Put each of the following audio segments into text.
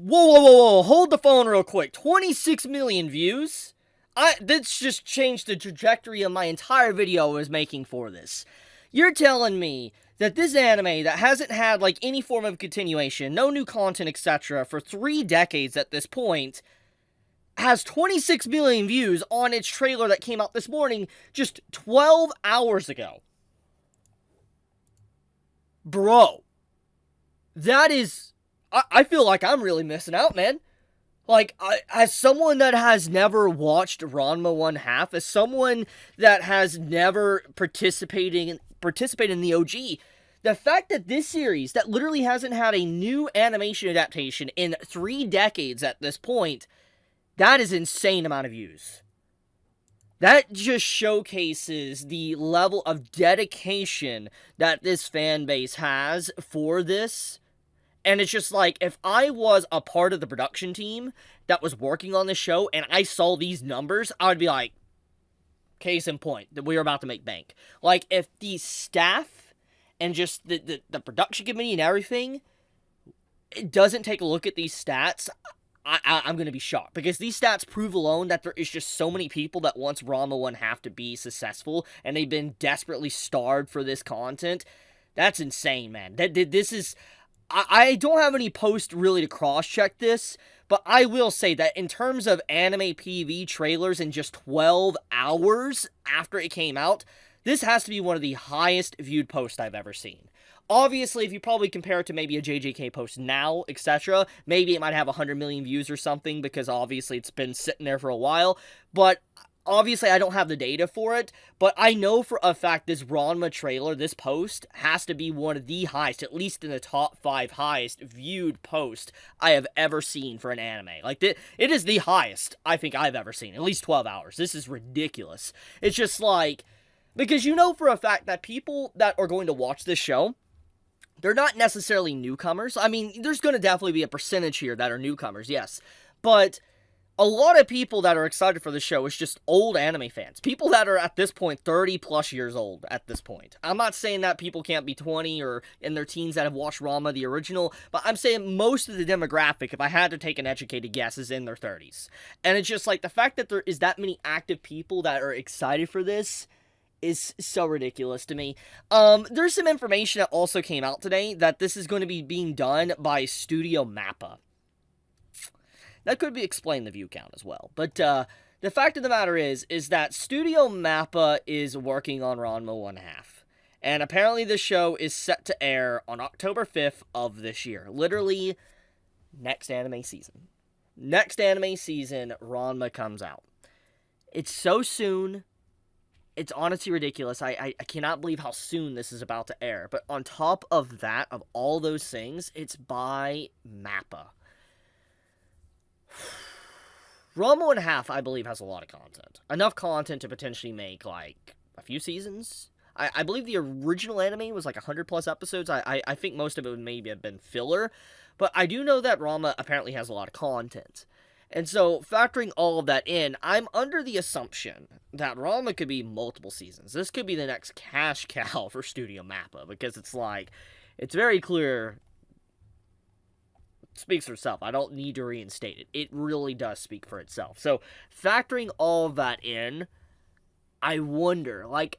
Whoa, whoa, whoa, whoa, hold the phone real quick. 26 million views? That's just changed the trajectory of my entire video I was making for this. You're telling me that this anime that hasn't had, like, any form of continuation, no new content, etc., for 3 decades at this point, has 26 million views on its trailer that came out this morning just 12 hours ago. Bro. That is... I feel like I'm really missing out, man. Like, as someone that has never watched Ranma 1/2, as someone that has never participated in the OG, the fact that this series, that literally hasn't had a new animation adaptation in 3 decades at this point, that is insane amount of views. That just showcases the level of dedication that this fan base has for this. And it's just like, if I was a part of the production team that was working on the show and I saw these numbers, I would be like, case in point, that we are about to make bank. Like, if the staff and just the production committee and everything, it doesn't take a look at these stats, I'm going to be shocked. Because these stats prove alone that there is just so many people that wants Ranma 1/2 to be successful, and they've been desperately starved for this content. That's insane, man. This is... I don't have any posts really to cross-check this, but I will say that in terms of anime PV trailers in just 12 hours after it came out, this has to be one of the highest viewed posts I've ever seen. Obviously, if you probably compare it to maybe a JJK post now, etc., maybe it might have 100 million views or something, because obviously it's been sitting there for a while, but... obviously, I don't have the data for it, but I know for a fact this Ranma trailer, this post, has to be one of the highest, at least in the top 5 highest viewed posts I have ever seen for an anime. Like, it is the highest I think I've ever seen, at least 12 hours. This is ridiculous. It's just like, because you know for a fact that people that are going to watch this show, they're not necessarily newcomers. I mean, there's going to definitely be a percentage here that are newcomers, yes, but... a lot of people that are excited for the show is just old anime fans. People that are, at this point, 30 plus years old at this point. I'm not saying that people can't be 20 or in their teens that have watched Ranma, the original, but I'm saying most of the demographic, if I had to take an educated guess, is in their 30s. And it's just like, the fact that there is that many active people that are excited for this is so ridiculous to me. There's some information that also came out today that this is going to be being done by Studio MAPPA. That could be explain the view count as well. But the fact of the matter is that Studio MAPPA is working on Ranma 1/2. And apparently this show is set to air on October 5th of this year. Literally, next anime season. Next anime season, Ranma comes out. It's so soon. It's honestly ridiculous. I cannot believe how soon this is about to air. But on top of that, of all those things, it's by MAPPA. Ranma 1/2, I believe, has a lot of content. Enough content to potentially make, like, a few seasons. I believe the original anime was, like, 100 plus episodes. I think most of it would maybe have been filler. But I do know that Ranma apparently has a lot of content. And so, factoring all of that in, I'm under the assumption that Ranma could be multiple seasons. This could be the next cash cow for Studio MAPPA. Because it's like, it's very clear... speaks for itself. I don't need to reinstate it. It really does speak for itself. So, factoring all of that in, I wonder, like,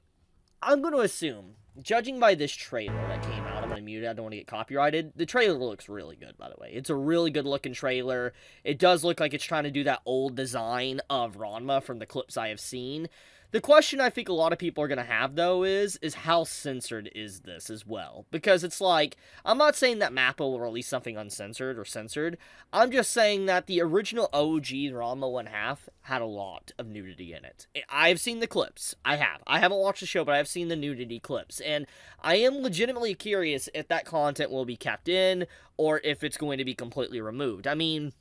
I'm going to assume, judging by this trailer that came out, I'm going to mute it, I don't want to get copyrighted. The trailer looks really good, by the way. It's a really good looking trailer. It does look like it's trying to do that old design of Ranma from the clips I have seen. The question I think a lot of people are going to have, though, is how censored is this as well? Because it's like, I'm not saying that MAPPA will release something uncensored or censored. I'm just saying that the original OG Ranma 1/2 had a lot of nudity in it. I've seen the clips. I haven't watched the show, but I've seen the nudity clips. And I am legitimately curious if that content will be kept in or if it's going to be completely removed. I mean...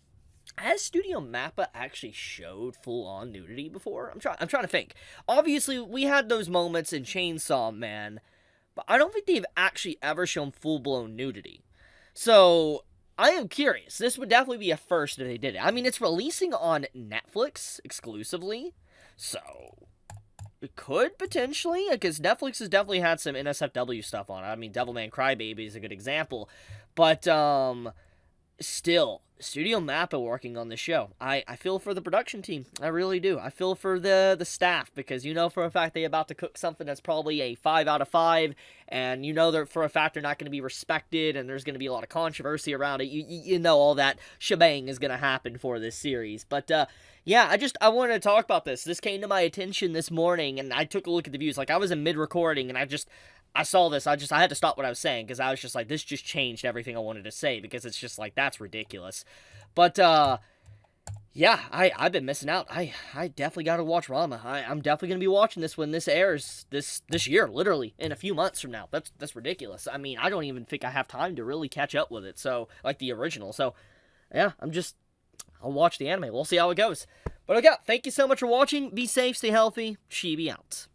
has Studio MAPPA actually showed full-on nudity before? I'm trying to think. Obviously, we had those moments in Chainsaw Man, but I don't think they've actually ever shown full-blown nudity. So, I am curious. This would definitely be a first if they did it. I mean, it's releasing on Netflix exclusively, so it could potentially, because Netflix has definitely had some NSFW stuff on it. I mean, Devilman Crybaby is a good example, but, still, Studio MAPPA working on the show. I feel for the production team. I really do. I feel for the staff, because you know for a fact they're about to cook something that's probably a 5 out of 5, and you know that for a fact they're not going to be respected, and there's going to be a lot of controversy around it. You know all that shebang is going to happen for this series. But yeah, I wanted to talk about this. This came to my attention this morning, and I took a look at the views. Like, I was in mid-recording, and I saw this, I had to stop what I was saying, because I was just like, this just changed everything I wanted to say, because it's just like, that's ridiculous. But, yeah, I've been missing out. I definitely gotta watch Ranma. I'm definitely gonna be watching this when this airs this year, literally, in a few months from now. That's ridiculous. I mean, I don't even think I have time to really catch up with it, so, like the original. So, yeah, I'll watch the anime. We'll see how it goes. But okay, thank you so much for watching. Be safe, stay healthy. Chibi out.